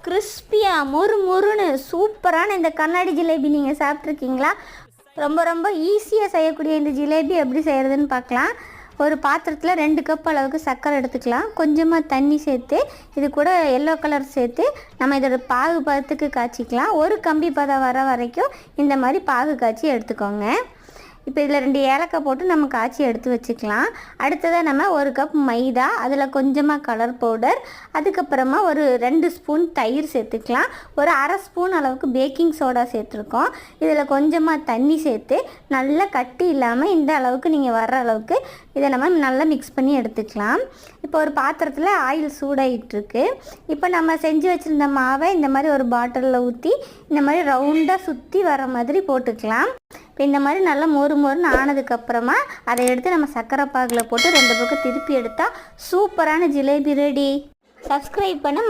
கிறிஸ்பியாக முறுமுறுன்னு சூப்பரான இந்த கண்ணாடி ஜிலேபி நீங்கள் சாப்பிட்ருக்கீங்களா? ரொம்ப ரொம்ப ஈஸியாக செய்யக்கூடிய இந்த ஜிலேபி எப்படி செய்கிறதுன்னு பார்க்கலாம். ஒரு பாத்திரத்தில் 2 கப் அளவுக்கு சர்க்கரை எடுத்துக்கலாம். கொஞ்சமாக தண்ணி சேர்த்து இது கூட எல்லோ கலர் சேர்த்து நம்ம இதோட பாகு பதத்துக்கு காய்ச்சிக்கலாம். ஒரு கம்பி பதம் வர வரைக்கும் இந்த மாதிரி பாகு காய்ச்சி எடுத்துக்கோங்க. இப்போ இதில் 2 ஏலக்காய் போட்டு நம்ம காய்ச்சி எடுத்து வச்சுக்கலாம். அடுத்ததாக நம்ம 1 கப் மைதா, அதில் கொஞ்சமாக கலர் பவுடர், அதுக்கப்புறமா ஒரு 2 ஸ்பூன் தயிர் சேர்த்துக்கலாம். ஒரு அரை ஸ்பூன் அளவுக்கு பேக்கிங் சோடா சேர்த்துருக்கோம். இதில் கொஞ்சமாக தண்ணி சேர்த்து நல்லா கட்டி இல்லாமல் இந்த அளவுக்கு நீங்கள் வர்ற அளவுக்கு இதை நம்ம நல்லா மிக்ஸ் பண்ணி எடுத்துக்கலாம். இப்போ ஒரு பாத்திரத்தில் ஆயில் சூடாகிட்டுருக்கு. இப்போ நம்ம செஞ்சு வச்சுருந்த மாவை இந்த மாதிரி ஒரு பாட்டிலில் ஊற்றி இந்த மாதிரி ரவுண்டாக சுற்றி வர மாதிரி போட்டுக்கலாம். இப்போ இந்த மாதிரி நல்லா மொறுன்னு ஆனதுக்கப்புறமா அதை எடுத்து நம்ம சர்க்கரை பாகில் போட்டு 2 பக்கம் திருப்பி எடுத்தால் சூப்பரான ஜிலேபி ரெடி. சப்ஸ்கிரைப் பண்ண